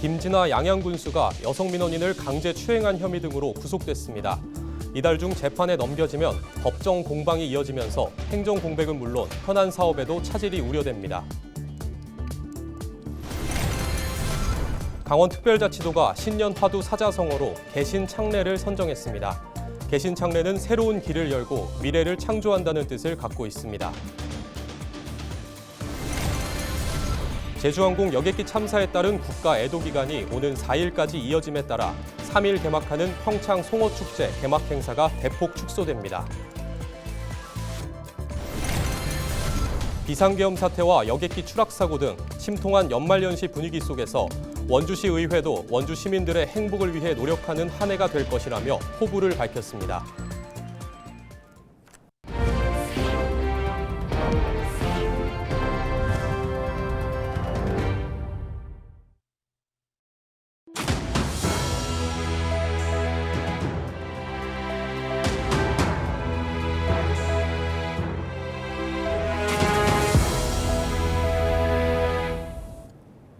김진아 양양군수가 여성 민원인을 강제 추행한 혐의 등으로 구속됐습니다. 이달 중 재판에 넘겨지면 법정 공방이 이어지면서 행정 공백은 물론 현안 사업에도 차질이 우려됩니다. 강원특별자치도가 신년 화두 사자성어로 개신창래를 선정했습니다. 개신창래는 새로운 길을 열고 미래를 창조한다는 뜻을 갖고 있습니다. 제주항공 여객기 참사에 따른 국가 애도 기간이 오는 4일까지 이어짐에 따라 3일 개막하는 평창 송어축제 개막 행사가 대폭 축소됩니다. 비상계엄 사태와 여객기 추락 사고 등 침통한 연말연시 분위기 속에서 원주시 의회도 원주 시민들의 행복을 위해 노력하는 한 해가 될 것이라며 포부를 밝혔습니다.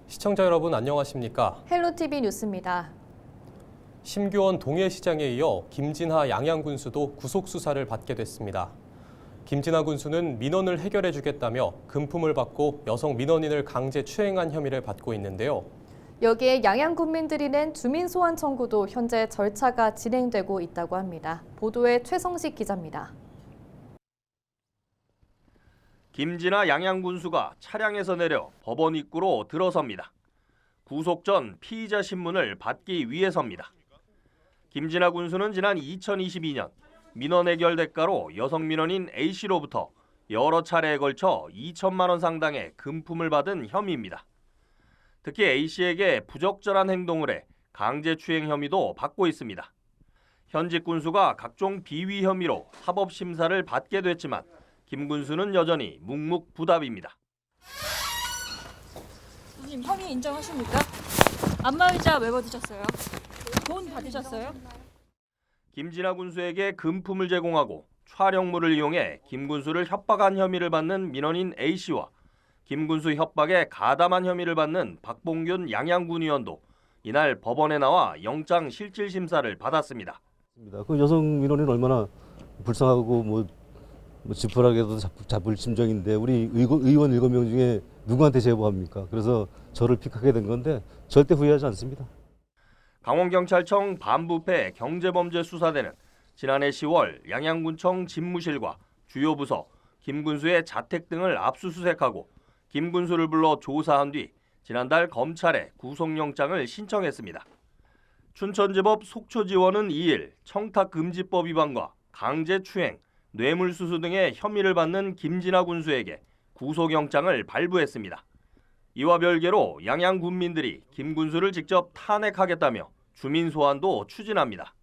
시청자 여러분 안녕하십니까? 헬로티비 뉴스입니다. 심규원 동해시장에 이어 김진하 양양군수도 구속수사를 받게 됐습니다. 김진하 군수는 민원을 해결해주겠다며 금품을 받고 여성 민원인을 강제 추행한 혐의를 받고 있는데요. 여기에 양양군민들이 낸 주민소환 청구도 현재 절차가 진행되고 있다고 합니다. 보도에 최성식 기자입니다. 김진하 양양군수가 차량에서 내려 법원 입구로 들어섭니다. 구속 전 피의자 신문을 받기 위해서입니다. 김진하 군수는 지난 2022년 민원 해결 대가로 여성 민원인 A씨로부터 여러 차례에 걸쳐 2천만 원 상당의 금품을 받은 혐의입니다. 특히 A씨에게 부적절한 행동을 해 강제추행 혐의도 받고 있습니다. 현직 군수가 각종 비위 혐의로 사법심사를 받게 됐지만 김 군수는 여전히 묵묵부답입니다. 선생님 혐의 인정하십니까? 안마의자 왜 받으셨어요? 돈 받으셨어요? 김진하 군수에게 금품을 제공하고 촬영물을 이용해 김 군수를 협박한 혐의를 받는 민원인 A씨와 김 군수 협박에 가담한 혐의를 받는 박봉균 양양군 의원도 이날 법원에 나와 영장 실질 심사를 받았습니다. 그 여성 민원인 얼마나 불쌍하고 뭐 지푸라기도 잡을 심정인데 우리 의원 7명 중에 누구한테 제보합니까? 그래서 저를 픽하게 된 건데 절대 후회하지 않습니다. 강원경찰청 반부패 경제범죄수사대는 지난해 10월 양양군청 집무실과 주요 부서, 김 군수의 자택 등을 압수수색하고 김 군수를 불러 조사한 뒤 지난달 검찰에 구속영장을 신청했습니다. 춘천지법 속초지원은 2일 청탁금지법 위반과 강제추행, 뇌물수수 등의 혐의를 받는 김진하 군수에게 구속영장을 발부했습니다. 이와 별개로 양양군민들이 김 군수를 직접 탄핵하겠다며 주민소환도 추진합니다.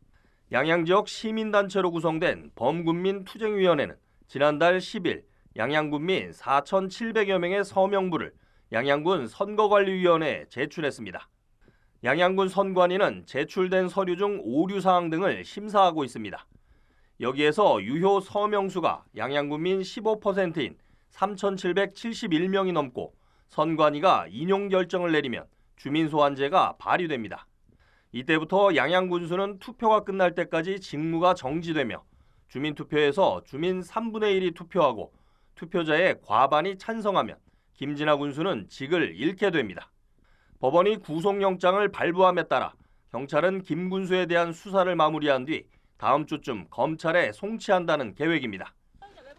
양양지역 시민단체로 구성된 범군민투쟁위원회는 지난달 10일 양양군민 4,700여 명의 서명부를 양양군 선거관리위원회에 제출했습니다. 양양군 선관위는 제출된 서류 중 오류 사항 등을 심사하고 있습니다. 여기에서 유효 서명수가 양양군민 15%인 3,771명이 넘고 선관위가 인용 결정을 내리면 주민소환제가 발휘됩니다. 이때부터 양양군수는 투표가 끝날 때까지 직무가 정지되며 주민투표에서 주민 3분의 1이 투표하고 투표자의 과반이 찬성하면 김진하 군수는 직을 잃게 됩니다. 법원이 구속영장을 발부함에 따라 경찰은 김 군수에 대한 수사를 마무리한 뒤 다음 주쯤 검찰에 송치한다는 계획입니다.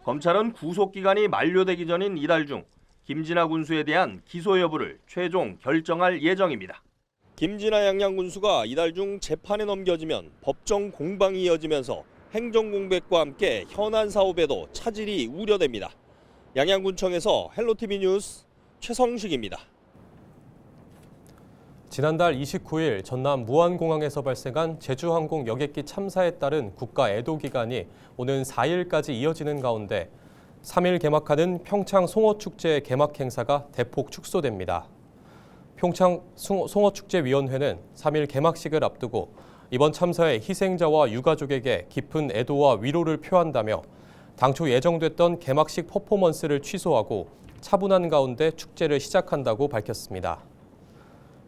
검찰은 구속기간이 만료되기 전인 이달 중 김진하 군수에 대한 기소 여부를 최종 결정할 예정입니다. 김진하 양양군수가 이달 중 재판에 넘겨지면 법정 공방이 이어지면서 행정 공백과 함께 현안 사업에도 차질이 우려됩니다. 양양군청에서 헬로티비 뉴스 최성식입니다. 지난달 29일 전남 무안공항에서 발생한 제주항공 여객기 참사에 따른 국가 애도 기간이 오는 4일까지 이어지는 가운데 3일 개막하는 평창 송어축제 개막 행사가 대폭 축소됩니다. 평창 송어축제위원회는 3일 개막식을 앞두고 이번 참사의 희생자와 유가족에게 깊은 애도와 위로를 표한다며 당초 예정됐던 개막식 퍼포먼스를 취소하고 차분한 가운데 축제를 시작한다고 밝혔습니다.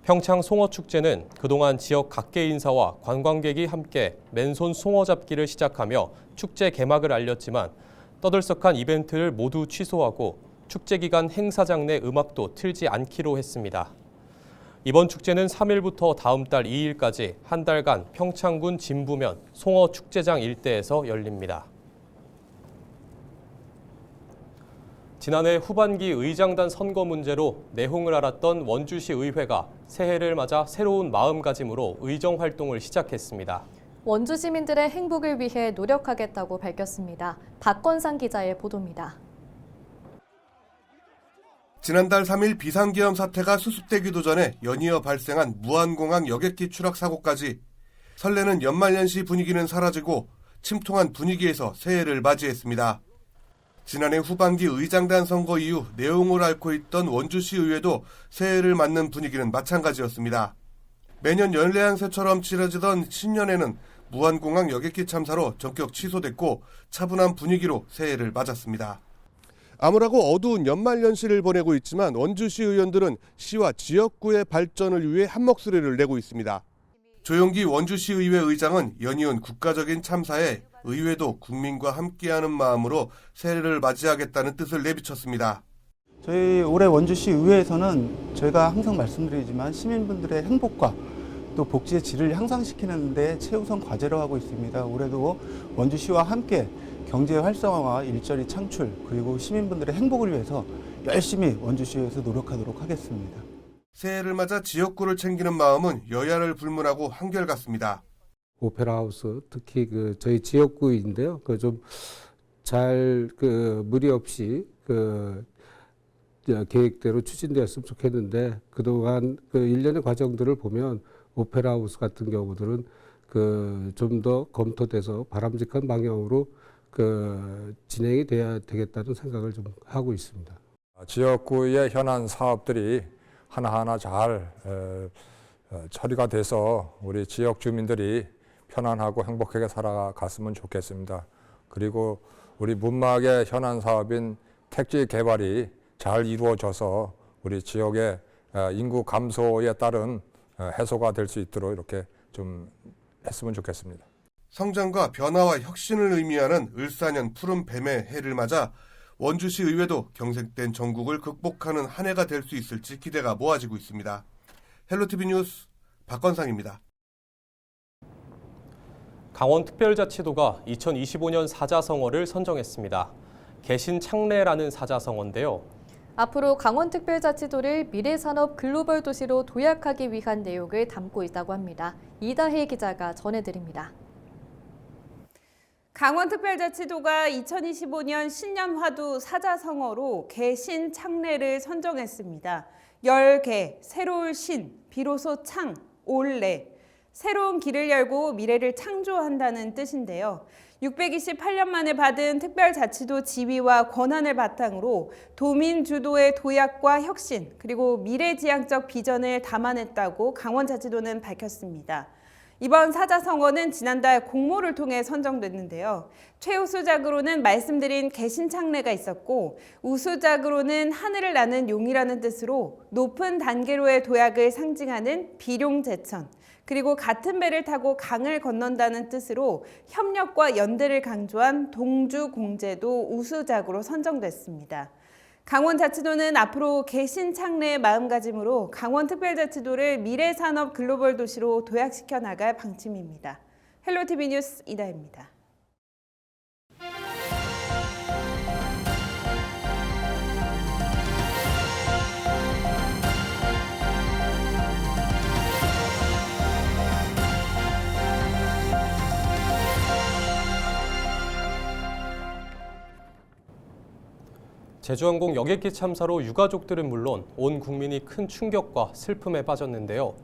평창 송어축제는 그동안 지역 각계 인사와 관광객이 함께 맨손 송어 잡기를 시작하며 축제 개막을 알렸지만 떠들썩한 이벤트를 모두 취소하고 축제 기간 행사장 내 음악도 틀지 않기로 했습니다. 이번 축제는 3일부터 다음 달 2일까지 한 달간 평창군 진부면 송어축제장 일대에서 열립니다. 지난해 후반기 의장단 선거 문제로 내홍을 앓았던 원주시 의회가 새해를 맞아 새로운 마음가짐으로 의정 활동을 시작했습니다. 원주 시민들의 행복을 위해 노력하겠다고 밝혔습니다. 박건상 기자의 보도입니다. 지난달 3일 비상계엄 사태가 수습되기도 전에 연이어 발생한 무안공항 여객기 추락 사고까지 설레는 연말연시 분위기는 사라지고 침통한 분위기에서 새해를 맞이했습니다. 지난해 후반기 의장단 선거 이후 내홍을 앓고 있던 원주시 의회도 새해를 맞는 분위기는 마찬가지였습니다. 매년 연례한새처럼 치러지던 신년에는 무안공항 여객기 참사로 전격 취소됐고 차분한 분위기로 새해를 맞았습니다. 암울하고 어두운 연말연시를 보내고 있지만 원주시 의원들은 시와 지역구의 발전을 위해 한 목소리를 내고 있습니다. 조용기 원주시 의회 의장은 연이은 국가적인 참사에 의회도 국민과 함께하는 마음으로 새해를 맞이하겠다는 뜻을 내비쳤습니다. 저희 올해 원주시 의회에서는 저희가 항상 말씀드리지만 시민분들의 행복과 또 복지의 질을 향상시키는 데 최우선 과제로 하고 있습니다. 올해도 원주시와 함께 경제 활성화와 일자리 창출 그리고 시민분들의 행복을 위해서 열심히 원주시에서 노력하도록 하겠습니다. 새해를 맞아 지역구를 챙기는 마음은 여야를 불문하고 한결같습니다. 오페라 하우스 특히 저희 지역구인데요. 좀 잘 무리 없이 계획대로 추진되었으면 좋겠는데 그동안 일련의 과정들을 보면 오페라 하우스 같은 경우들은 좀 더 검토돼서 바람직한 방향으로 진행이 돼야 되겠다는 생각을 좀 하고 있습니다. 지역구의 현안 사업들이 하나하나 잘 처리가 돼서 우리 지역 주민들이 편안하고 행복하게 살아갔으면 좋겠습니다. 그리고 우리 문막의 현안 사업인 택지 개발이 잘 이루어져서 우리 지역의 인구 감소에 따른 해소가 될 수 있도록 이렇게 좀 했으면 좋겠습니다. 성장과 변화와 혁신을 의미하는 을사년 푸른 뱀의 해를 맞아 원주시 의회도 경색된 전국을 극복하는 한 해가 될 수 있을지 기대가 모아지고 있습니다. 헬로티비 뉴스 박건상입니다. 강원특별자치도가 2025년 사자성어를 선정했습니다. 개신창래라는 사자성어인데요. 앞으로 강원특별자치도를 미래산업 글로벌 도시로 도약하기 위한 내용을 담고 있다고 합니다. 이다혜 기자가 전해드립니다. 강원특별자치도가 2025년 신년 화두 사자성어로 개신창래를 선정했습니다. 열개, 새로울 신, 비로소 창, 올래. 새로운 길을 열고 미래를 창조한다는 뜻인데요. 628년 만에 받은 특별자치도 지위와 권한을 바탕으로 도민 주도의 도약과 혁신 그리고 미래지향적 비전을 담아냈다고 강원자치도는 밝혔습니다. 이번 사자성어는 지난달 공모를 통해 선정됐는데요. 최우수작으로는 말씀드린 개신창래가 있었고 우수작으로는 하늘을 나는 용이라는 뜻으로 높은 단계로의 도약을 상징하는 비룡제천 그리고 같은 배를 타고 강을 건넌다는 뜻으로 협력과 연대를 강조한 동주공제도 우수작으로 선정됐습니다. 강원자치도는 앞으로 개신창래의 마음가짐으로 강원특별자치도를 미래산업 글로벌 도시로 도약시켜 나갈 방침입니다. 헬로티비 뉴스 이다혜입니다. 제주항공 여객기 참사로 유가족들은 물론 온 국민이 큰 충격과 슬픔에 빠졌는데요.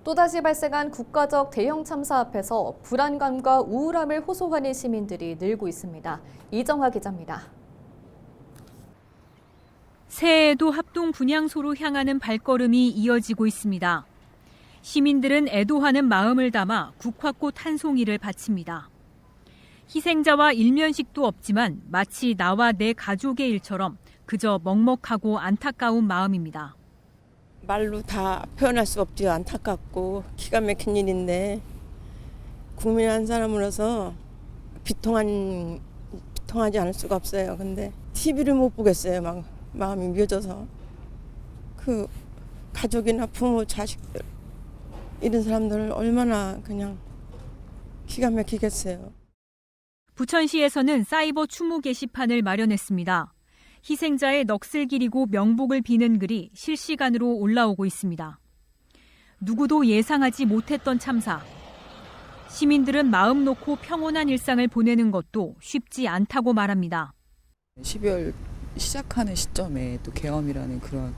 또다시 발생한 국가적 대형 참사 앞에서 불안감과 우울함을 호소하는 시민들이 늘고 있습니다. 이정화 기자입니다. 새해에도 합동 분향소로 향하는 발걸음이 이어지고 있습니다. 시민들은 애도하는 마음을 담아 국화꽃 한 송이를 바칩니다. 희생자와 일면식도 없지만 마치 나와 내 가족의 일처럼 그저 먹먹하고 안타까운 마음입니다. 말로 다 표현할 수 없죠. 안타깝고 기가 막힌 일인데 국민 한 사람으로서 비통하지 않을 수가 없어요. 근데 TV를 못 보겠어요. 막 마음이 미어져서 그 가족이나 부모, 자식들 이런 사람들 얼마나 그냥 기가 막히겠어요. 부천시에서는 사이버 추모 게시판을 마련했습니다. 희생자의 넋을 기리고 명복을 비는 글이 실시간으로 올라오고 있습니다. 누구도 예상하지 못했던 참사. 시민들은 마음 놓고 평온한 일상을 보내는 것도 쉽지 않다고 말합니다. 12월 시작하는 시점에 또 계엄이라는 그런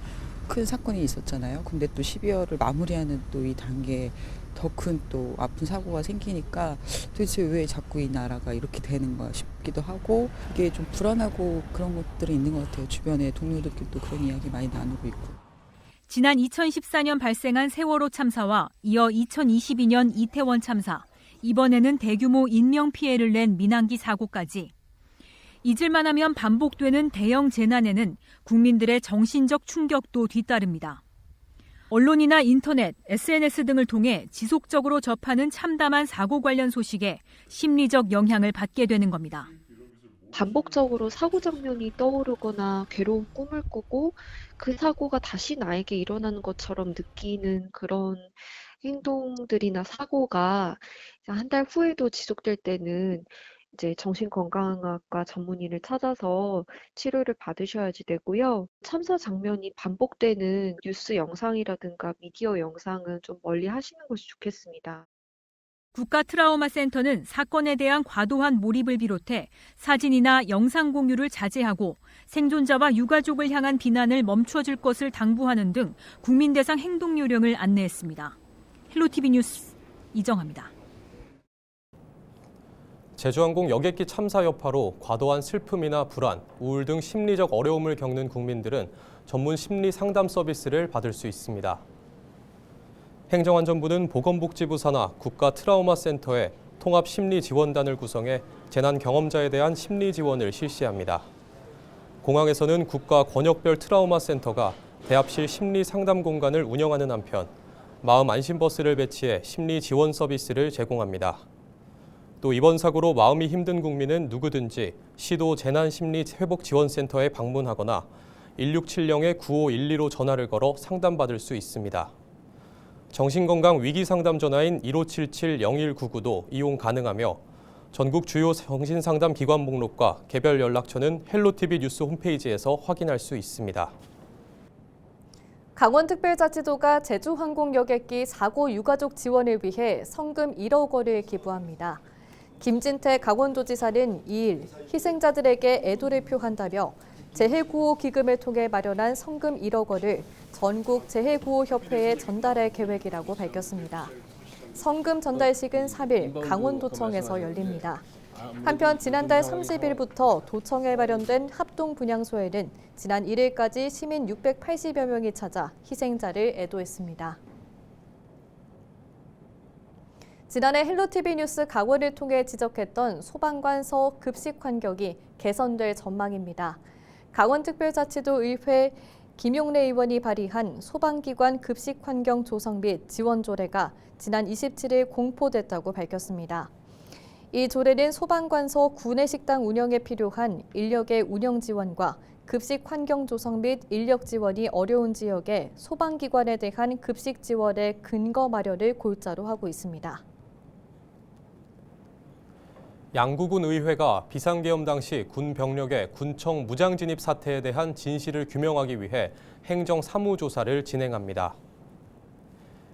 큰 사건이 있었잖아요. 근데 또 12월을 마무리하는 또 이 단계에 더 큰 또 아픈 사고가 생기니까 도대체 왜 자꾸 이 나라가 이렇게 되는가 싶기도 하고 이게 좀 불안하고 그런 것들이 있는 것 같아요. 주변에 동료들끼리도 그런 이야기 많이 나누고 있고. 지난 2014년 발생한 세월호 참사와 이어 2022년 이태원 참사, 이번에는 대규모 인명피해를 낸 민항기 사고까지. 잊을만 하면 반복되는 대형 재난에는 국민들의 정신적 충격도 뒤따릅니다. 언론이나 인터넷, SNS 등을 통해 지속적으로 접하는 참담한 사고 관련 소식에 심리적 영향을 받게 되는 겁니다. 반복적으로 사고 장면이 떠오르거나 괴로운 꿈을 꾸고 그 사고가 다시 나에게 일어나는 것처럼 느끼는 그런 행동들이나 사고가 한 달 후에도 지속될 때는 이제 정신건강학과 전문의를 찾아서 치료를 받으셔야지 되고요. 참사 장면이 반복되는 뉴스 영상이라든가 미디어 영상은 좀 멀리 하시는 것이 좋겠습니다. 국가 트라우마 센터는 사건에 대한 과도한 몰입을 비롯해 사진이나 영상 공유를 자제하고 생존자와 유가족을 향한 비난을 멈춰줄 것을 당부하는 등 국민 대상 행동 요령을 안내했습니다. 헬로티비 뉴스 이정아입니다. 제주항공 여객기 참사 여파로 과도한 슬픔이나 불안, 우울 등 심리적 어려움을 겪는 국민들은 전문 심리 상담 서비스를 받을 수 있습니다. 행정안전부는 보건복지부 산하 국가 트라우마 센터에 통합 심리 지원단을 구성해 재난 경험자에 대한 심리 지원을 실시합니다. 공항에서는 국가 권역별 트라우마 센터가 대합실 심리 상담 공간을 운영하는 한편 마음 안심 버스를 배치해 심리 지원 서비스를 제공합니다. 또 이번 사고로 마음이 힘든 국민은 누구든지 시도 재난심리회복지원센터에 방문하거나 1670-9512로 전화를 걸어 상담받을 수 있습니다. 정신건강 위기상담 전화인 1577-0199도 이용 가능하며 전국 주요 정신상담 기관 목록과 개별 연락처는 헬로티비 뉴스 홈페이지에서 확인할 수 있습니다. 강원특별자치도가 제주항공 여객기 사고 유가족 지원을 위해 성금 1억 원을 기부합니다. 김진태 강원도지사는 2일 희생자들에게 애도를 표한다며 재해구호 기금을 통해 마련한 성금 1억 원을 전국 재해구호협회에 전달할 계획이라고 밝혔습니다. 성금 전달식은 3일 강원도청에서 열립니다. 한편 지난달 30일부터 도청에 마련된 합동분향소에는 지난 1일까지 시민 680여 명이 찾아 희생자를 애도했습니다. 지난해 헬로티비 뉴스 강원을 통해 지적했던 소방관서 급식 환경이 개선될 전망입니다. 강원특별자치도 의회 김용래 의원이 발의한 소방기관 급식 환경 조성 및 지원 조례가 지난 27일 공포됐다고 밝혔습니다. 이 조례는 소방관서 구내식당 운영에 필요한 인력의 운영 지원과 급식 환경 조성 및 인력 지원이 어려운 지역의 소방기관에 대한 급식 지원의 근거 마련을 골자로 하고 있습니다. 양구군 의회가 비상계엄 당시 군 병력의 군청 무장진입 사태에 대한 진실을 규명하기 위해 행정사무조사를 진행합니다.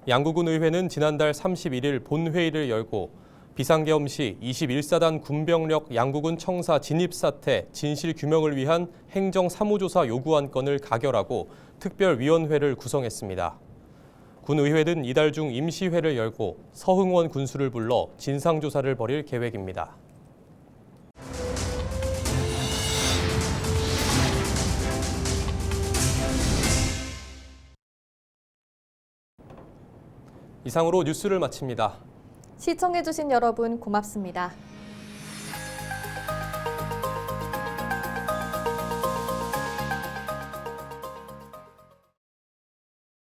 양구군 의회는 지난달 31일 본회의를 열고 비상계엄 시 21사단 군병력 양구군 청사 진입 사태 진실 규명을 위한 행정사무조사 요구안 건을 가결하고 특별위원회를 구성했습니다. 군 의회는 이달 중 임시회를 열고 서흥원 군수를 불러 진상조사를 벌일 계획입니다. 이상으로 뉴스를 마칩니다. 시청해주신 여러분 고맙습니다.